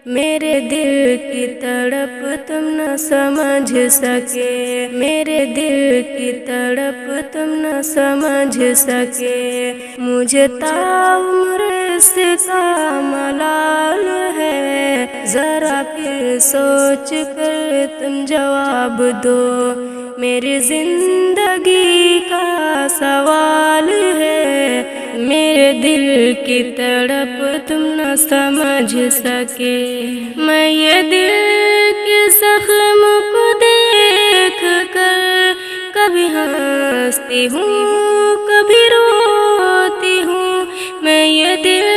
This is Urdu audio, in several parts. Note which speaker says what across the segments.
Speaker 1: میرے دل کی تڑپ تم نہ سمجھ سکے، میرے دل کی تڑپ تم نہ سمجھ سکے، مجھے تاعمر اس کا ملال ہے، ذرا پھر سوچ کر تم جواب دو، میری زندگی کا سوال ہے، میرے دل کی تڑپ تم نہ سمجھ سکے، میں یہ دل کے زخم کو دیکھ کر کبھی ہنستی ہوں کبھی روتی ہوں، میں یہ دل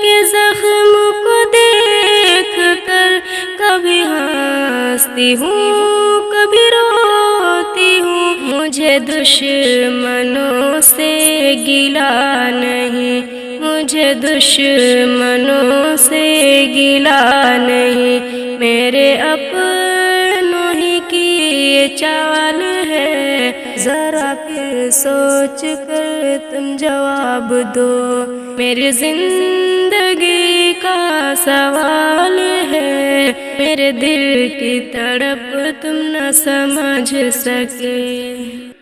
Speaker 1: کے زخم کو دیکھ کر کبھی ہنستی ہوں کبھی روتی ہوں، مجھے دشمنوں سے گلہ نہیں، مجھے دشمنوں سے گلہ نہیں، میرے اپنوں ہی کی یہ چال ہے، ذرا پھر سوچ کر تم جواب دو، میری زندگی کا سوال ہے، میرے دل کی تڑپ تم نہ سمجھ سکے،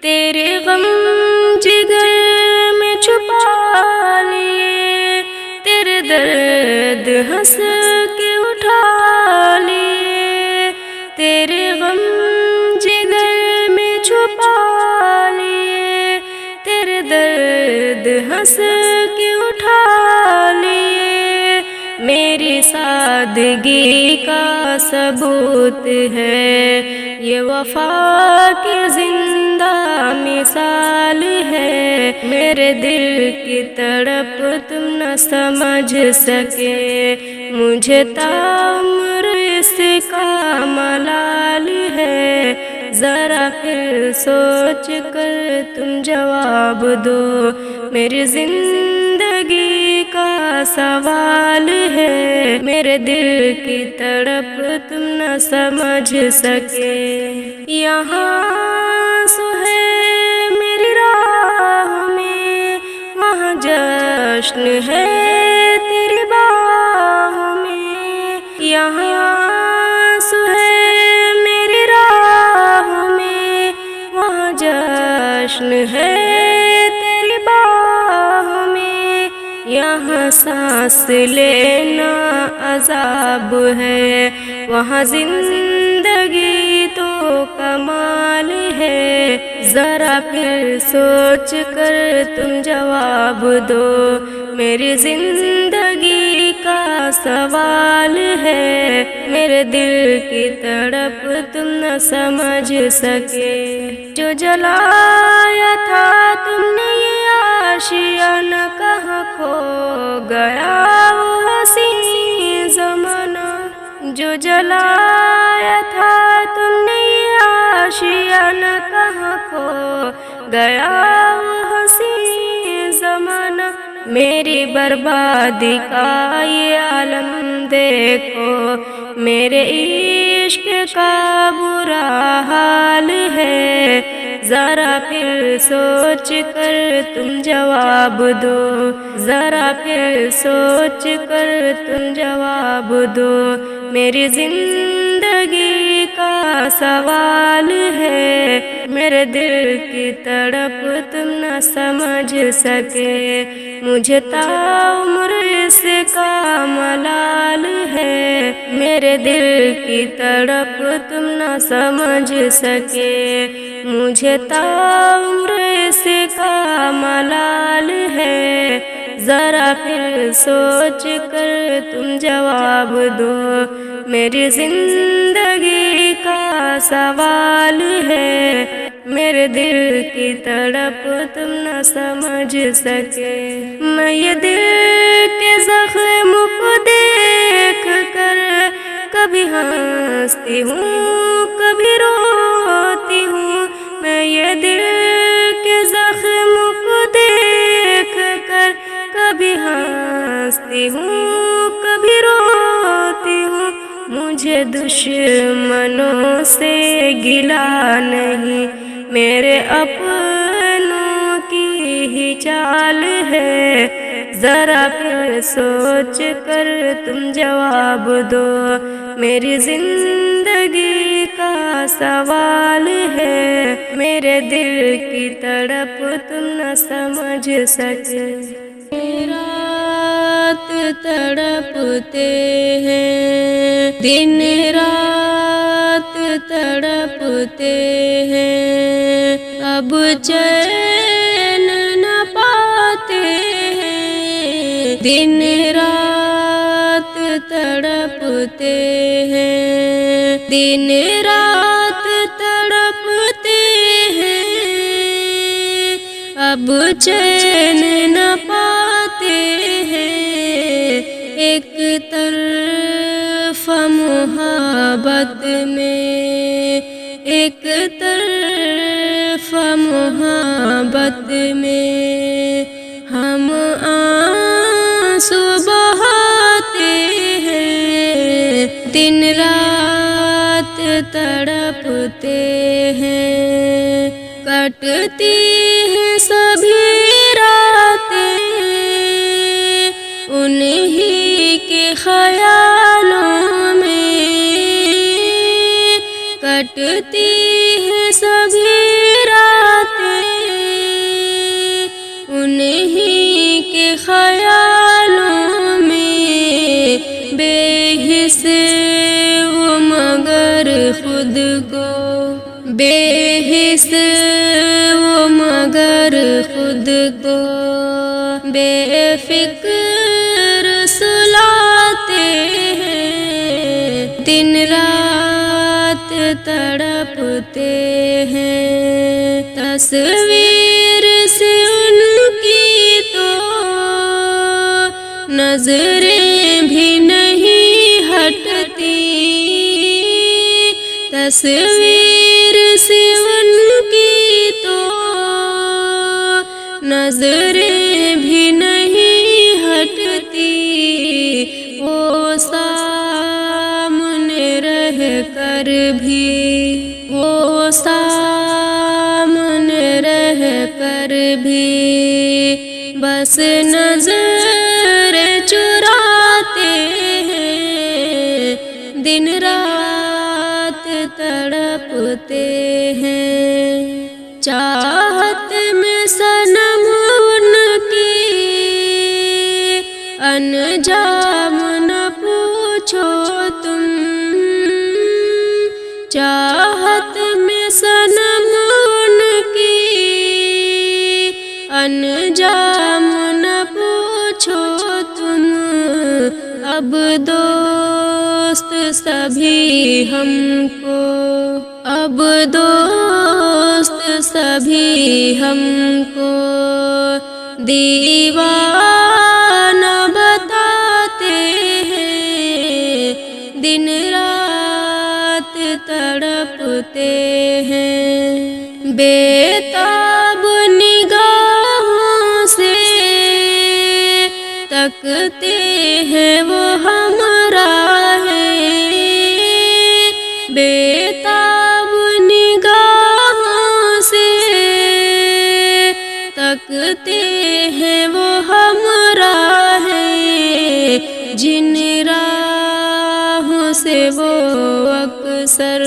Speaker 1: تیرے غم جگر میں چھپا لیے، تیرے درد ہنس کے اٹھا لیے، تیرے غم جگر میں چھپا لیے، تیرے درد ہنس کے اٹھا لیے، میری سادگی کا ثبوت ہے، یہ وفا کی زندہ مثال ہے، میرے دل کی تڑپ تم نہ سمجھ سکے، مجھے تاعمر اس کا ملال ہے، ذرا پھر سوچ کر تم جواب دو، میری زندگی کا سوال ہے، میرے دل کی تڑپ تم نہ سمجھ سکے، یہاں سو ہے میری راہ میں، وہاں جشن ہے تیری باہ میں، یہاں سو ہے میری راہ میں، وہاں جشن ہے تیری باہ میں، یہاں سانس لینا عذاب ہے، وہاں زندگی تو کمال ہے، ذرا پھر سوچ کر تم جواب دو، میری زندگی کا سوال ہے، میرے دل کی تڑپ تم نہ سمجھ سکے، جو جلایا تھا تم نے یہ آشیانہ کہاں کھو گیا وہ حسین زمانہ، جو جلایا تھا تم نے یہ آشیانہ کہاں کھو گیا وہ حسین زمانہ، میری بربادی کا یہ عالم دیکھو، میرے عشق کا برا حال ہے، ذرا پھر سوچ کر تم جواب دو، ذرا پھر سوچ کر تم جواب دو، میری زندگی کا سوال ہے، میرے دل کی تڑپ تم نہ سمجھ سکے، مجھے تاعمر اس کا ملال ہے، میرے دل کی تڑپ تم نہ سمجھ سکے، مجھے تاعمر اس کا ملال ہے، ذرا پھر سوچ کر تم جواب دو، میری زندگی کا سوال ہے، میرے دل کی تڑپ تم نہ سمجھ سکے، میں یہ دل کے زخم کو دیکھ کر کبھی ہنستی ہوں کبھی روتی ہوں، میں یہ دل کے زخم کو دیکھ کر کبھی ہنستی ہوں کبھی روتی ہوں، مجھے دشمنوں سے گلہ نہیں، میرے اپنوں کی ہی چال ہے، ذرا پھر سوچ کر تم جواب دو، میری زندگی کا سوال ہے، میرے دل کی تڑپ تم نہ سمجھ سکے۔ رات تڑپتے ہیں، دن رات تڑپتے ہیں، اب چین نہ پاتے ہیں، دن رات تڑپتے ہیں، دن رات تڑپتے ہیں، اب چین نہ پاتے ہیں، ایک طرف محبت میں، ایک طرف محبت میں ہم آنسو بہاتے ہیں، دن رات تڑپتے ہیں، کٹتی ہیں سبھی راتیں انہی کے خیالوں میں، کٹتی ہیں سبھی راتیں انہی کے خیالوں میں، بے حس وہ مگر خود کو، بے حس وہ مگر خود کو بے فکر سلاتے ہیں، دن رات تڑپتے ہیں، تصویر سے ان کی تو نظریں بھی نہیں ہٹتی، تصویر سے ان کی تو نظریں بھی نہیں ہٹتی، وہ سامنے رہ کر بھی، وہ سامنے رہ کر بھی بس نظر چراتے ہیں، دن رات تڑپتے ہیں، چاہت میں صنم ان کی انجام نہ پوچھو تم، چاہت میں صنم ان کی انجام نہ پوچھو تم، اب دوست سبھی ہم کو، اب دوست سبھی ہم کو دیوانہ بتاتے ہیں، دن رات تڑپتے ہیں، بے تاب نگاہوں سے تکتے ہیں وہ ہمارا ہے، بے تاب نگاہوں سے تکتے ہیں وہ ہمارا ہے، جن راہوں سے وہ اکثر،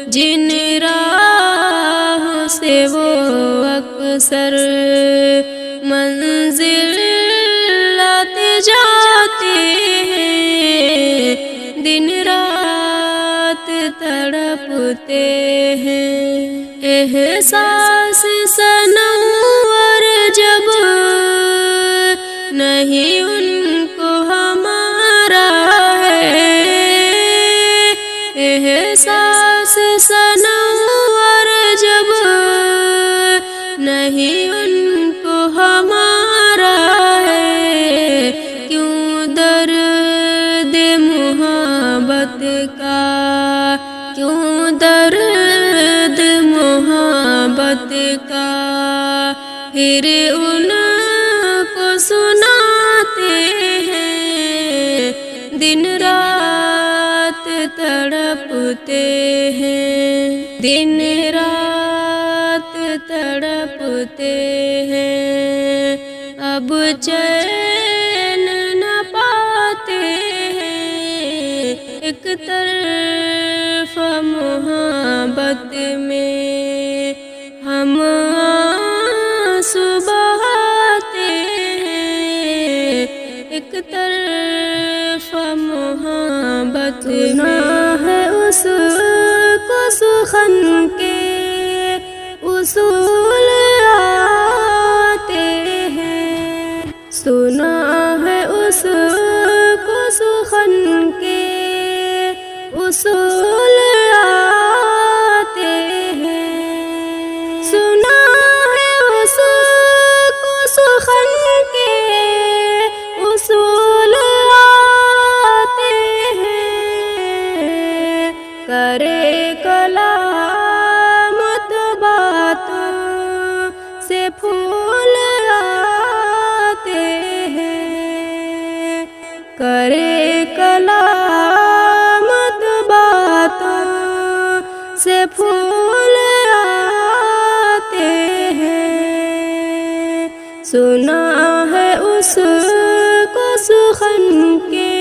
Speaker 1: جن راہوں سے وہ اکثر منزل لاتے جاتے ہیں، دن رات تڑپتے ہیں، احساس صنور جب نہیں ان کو ہمارا ہے، احساس صنور جب نہیں ان کو ہمارا ہے، کیوں درد محبت کا، کیوں درد محبت کا پھر ان کو سناتے ہیں، دن رات تڑپتے ہیں، دن رات تڑپتے ہیں، اب چین نہ پاتے ہیں، ایک طرف محبت میں ہم آنسو بہاتے ہیں، ایک طرف محبت میں ہے اس کو سخن کے اصول آتے ہیں، سنا ہے اس کو سخن کے اصول آتے ہیں، سنا ہے اس کو سخن کے اصول آتے ہیں، کرے کلام تو باتوں سے پھول آتے ہیں، کرے کلام تو باتوں سے پھول آتے ہیں، سنا ہے اس کو سخن کے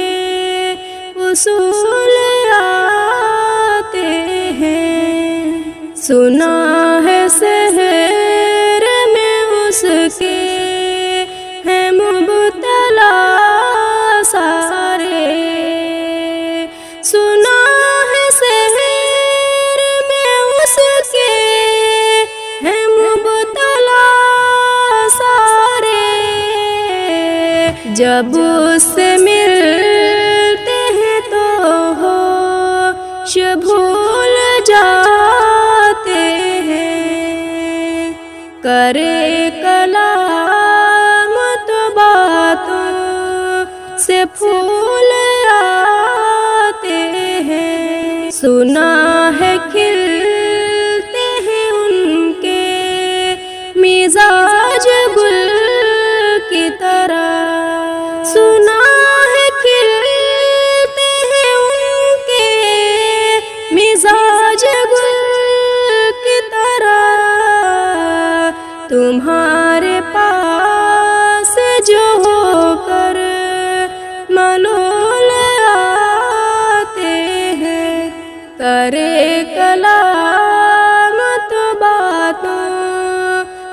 Speaker 1: اصول آتے ہیں، سنا ہے سحر میں اس کے ہیں مبتلا سارے، سنا ہے سحر میں اس کے ہیں مبتلا سارے، جب اس سے ملتے ہیں تو ہوش بھول جاتے ہیں، کرے کلام تو باتوں سے پھول آتے ہیں، سنا ہے کھلتے ہیں ان کے مزاج گل کی طرح، سنا ہے کھلتے ہیں ان کے مزاج گل کی طرح، تمہارے پاس جو ہو کر ملول آتے ہیں، کرے کلام تو باتوں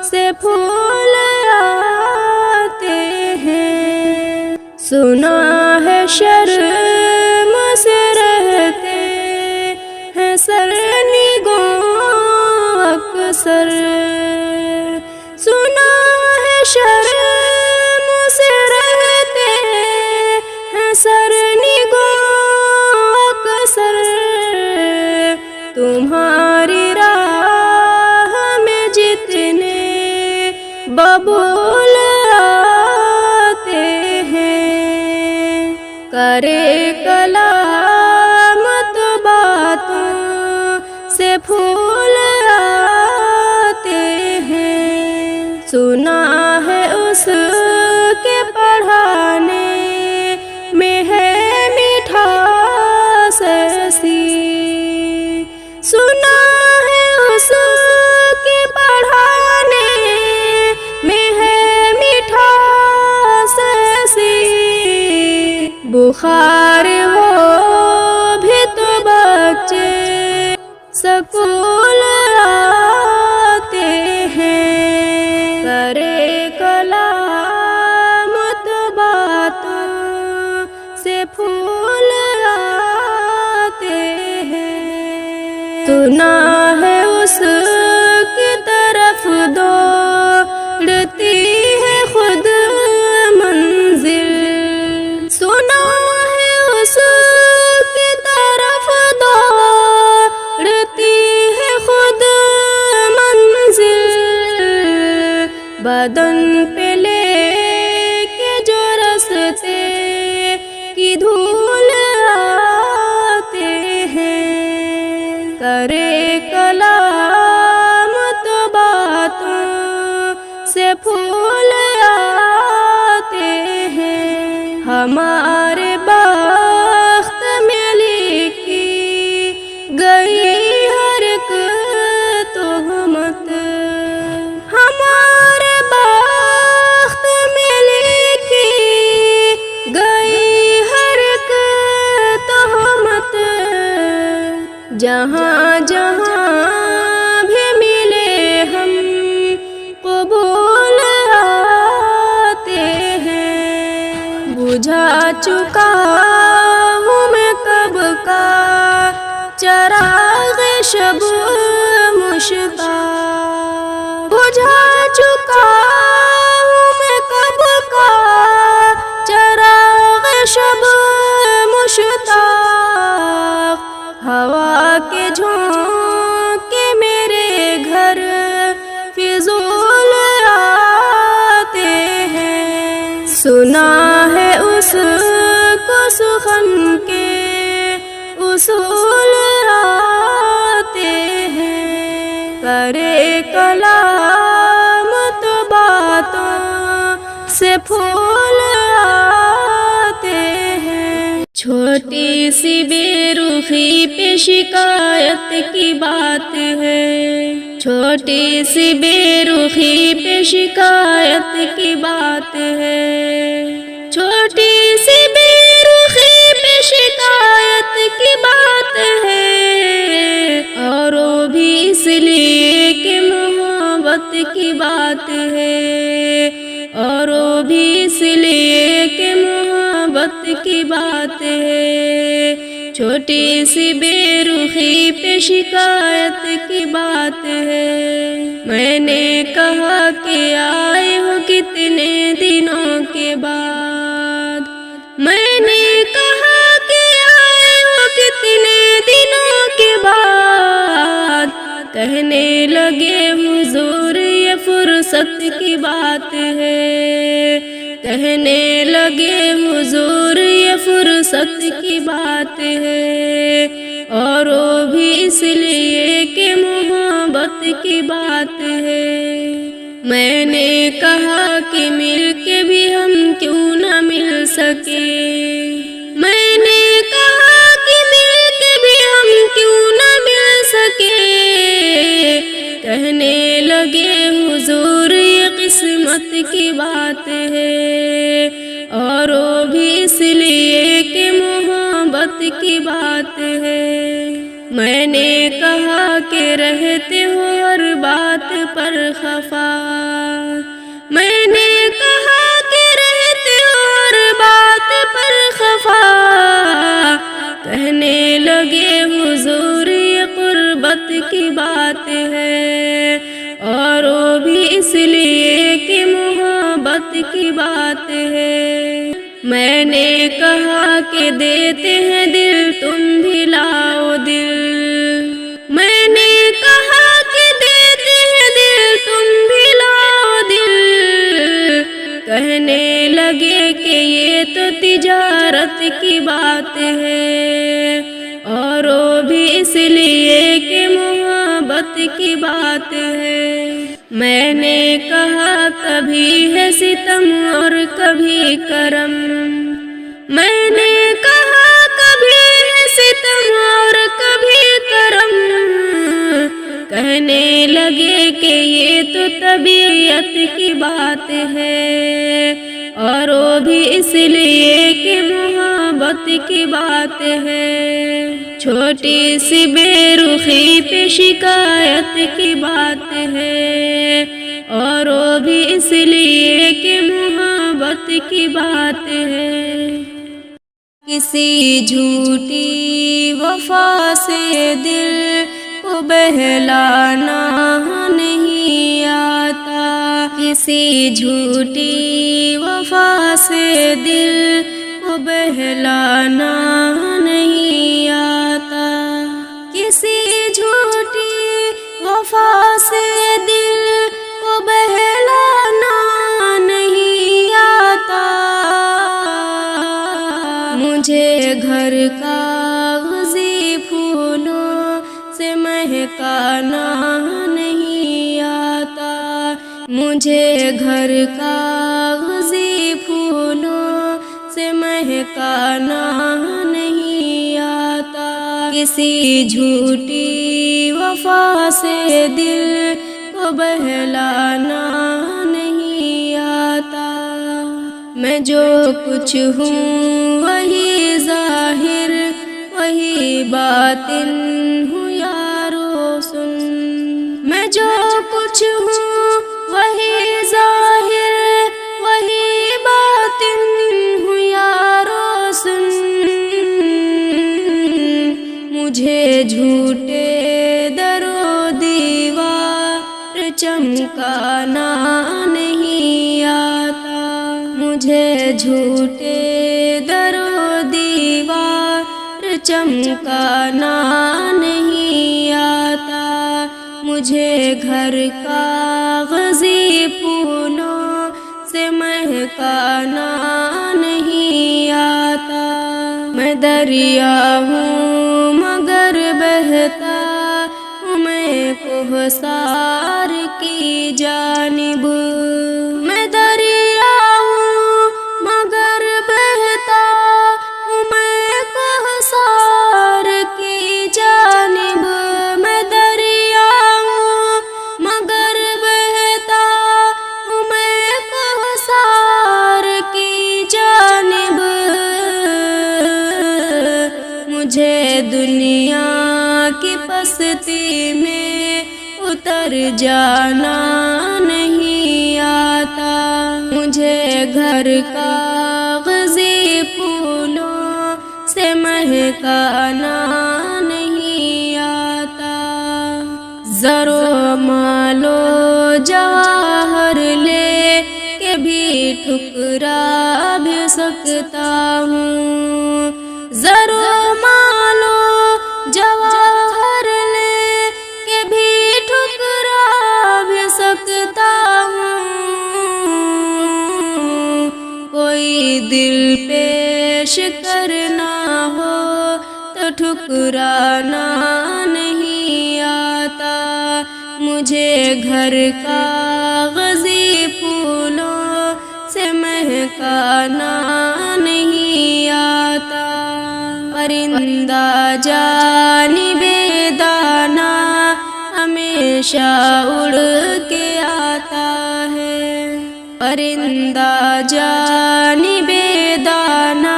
Speaker 1: سے پھول آتے ہیں، سنا ہے شرم سے رہتے ہیں سرنگوں اکثر، سنا ہے شرم سے رہتے ہیں سرنگوں اکثر، تمہاری راہ میں جتنے ببول آتے ہیں، کرے کلام تو باتوں سے پھول آتے ہیں، سنا ہے اس کے پڑھانے میں ہے مٹھاس ایسی، سنا ہے اس کے پڑھانے میں ہے مٹھاس ایسی، بخار ہو بھی تو بچے سکول آتے ہیں، کرے کلام تو باتوں سے پھول آتے ہیں، سنا ہے اس کی طرف دوڑتی ہے خود منزل، سنا ہے اس کی طرف دوڑتی ہے خود منزل، بدن پہ لے کے جو رستے کی دھول آتے ہیں، کرے کلام جہاں جہاں بھی ملے ہم قبول آتے ہیں، بجھا چکا ہوں میں کب کا چراغ شب مشتاق، بجھا چکا ہوں میں کب کا چراغ شب مشتاق، ہوا کے جھونکے میرے گھر فضول آتے ہیں، سنا ہے اس کو سخن کے اصول آتے ہیں، کرے کلام تو باتوں سے پھول آتے ہیں، چھوٹی سی بے رخی پہ شکایت کی بات ہے، چھوٹی سی بے رخی پہ شکایت کی بات ہے، چھوٹی سی بے رخی پہ شکایت کی بات ہے، اور وہ بھی اس لیے کہ محبت کی بات ہے، اور وہ بھی اس لیے کہ محبت کی بات ہے، چھوٹی سی بے رخی پہ شکایت کی بات ہے، میں نے کہا کہ آئے ہو کتنے دنوں کے بعد، میں نے کہا کہ آئے ہو کتنے دنوں کے بعد، کہنے لگے حضور یہ فرصت کی بات ہے، کہنے لگے حضور یہ فرصت کی بات ہے، اور وہ بھی اس لیے کہ محبت کی بات ہے، میں نے کہا کہ مل کے بھی ہم کیوں نہ مل سکے، میں نے کہا کہ مل کے بھی ہم کیوں نہ مل سکے، کہنے لگے حضور یہ قسمت کی بات ہے، اور وہ بھی اس لیے کہ محبت کی بات ہے، میں نے کہا کہ رہتے ہو ہر بات پر خفا، میں نے کہا کہ رہتے ہو ہر بات پر خفا، کہنے لگے حضور یہ قربت کی بات ہے، اور وہ بھی اس لیے کہ محبت کی بات ہے، میں نے کہا کہ دیتے ہیں دل تم بھی لاؤ دل، میں نے کہا کہ دیتے ہیں دل تم بھی لاؤ دل، کہنے لگے کہ یہ تو تجارت کی بات ہے، اور وہ بھی اس لیے کہ محبت کی بات ہے، میں نے کہا کبھی ہے ستم اور کبھی کرم، میں نے کہا کبھی ہے ستم اور کبھی کرم، کہنے لگے کہ یہ تو طبیعت کی بات ہے، اور وہ بھی اس لیے کہ محبت کی بات ہے، چھوٹی سی بے رخی پہ شکایت کی بات ہے، اور وہ بھی اس لیے کہ محبت کی بات ہے، کسی جھوٹی وفا سے دل کو بہلانا نہیں آتا، کسی جھوٹی وفا سے دل کو بہلانا نہیں آتا، کسی جھوٹی وفا سے دل کو بہلانا نہیں آتا، مجھے گھر کاغذی پھولوں سے مہکانا نہیں آتا، مجھے گھر کاغذی پھولوں سے مہکانا نہیں آتا، کسی جھوٹی وفا سے دل کو بہلانا نہیں آتا، میں جو کچھ ہوں وہی ظاہر وہی باطن ہوں یارو سن، میں جو کچھ ہوں وہی ظاہر وہی باطن ہوں یارو سن، مجھے جھوٹے در و دیوار چمکانا نہیں آتا، مجھے جھوٹے در و دیوار چمکانا نہیں آتا، مجھے گھر کاغذی پھولوں سے مہکانا نہیں آتا، میں دریا ہوں مگر بہتا ہوں میں کوہسار کی جانب، میں دریا ہوں مگر بہتا ہوں میں کوہسار کی جانب، میں دریا ہوں مگر بہتا ہوں میں کوہسار کی جانب، مجھے دنیا کی پستی میں اتر جانا نہیں آتا، مجھے گھر کاغذی پھولوں سے مہکانا نہیں آتا، زر و مال و جواہر لے کے بھی ٹھکرا بھی سکتا ہوں، زر و مال و جواہر لے کے بھی ٹھکرا بھی سکتا ہوں، کوئی دل پیش کرنا ہو تو ٹھکرانا نہیں آتا، مجھے گھر کاغذی پھولوں سے مہکانا نہیں آتا، پرندہ جانب دانا ہمیشہ اڑ کے آتا ہے، پرندہ جانب دانا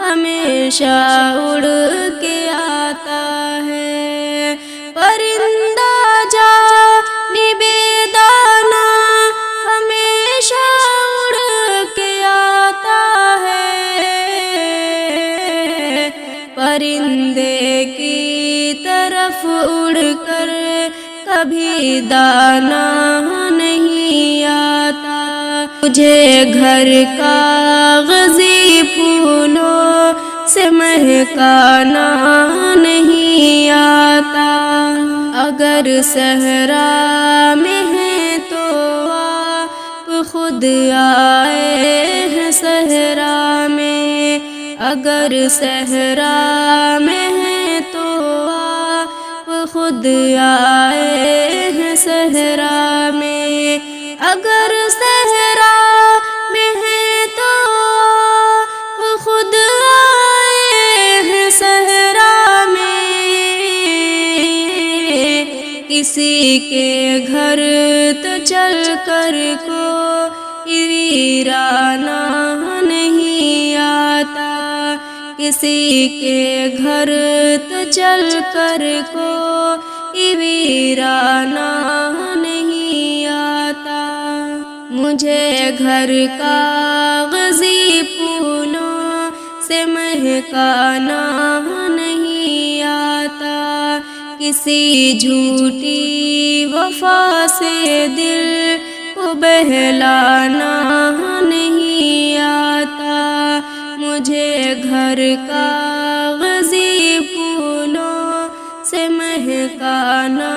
Speaker 1: ہمیشہ اڑ کے آتا ہے، پرندہ جانب دانا ہمیشہ اڑ کے آتا ہے، پرندے کی طرف اڑ کر کبھی دانا نہیں آتا، مجھے گھر کاغذی پھولوں سے مہکانا نہیں آتا، اگر صحرا میں ہے تو آپ خود آئے ہیں صحرا میں، اگر صحرا میں ہے تو آپ خود آئے ہیں صحرا میں، اگر صحرا میں ہے تو آپ خود آئے ہیں صحرا میں، کسی کے گھر تو چل کر کوئی ویرانہ نہیں آتا، کسی کے گھر تو چل کر کوئی ویرانہ نہیں آتا، مجھے گھر کاغذی پھولوں سے مہکانا نہیں آتا، کسی جھوٹی وفا سے دل کو بہلانا نہیں آتا، مجھے گھر کاغذی پھولوں سے مہکانا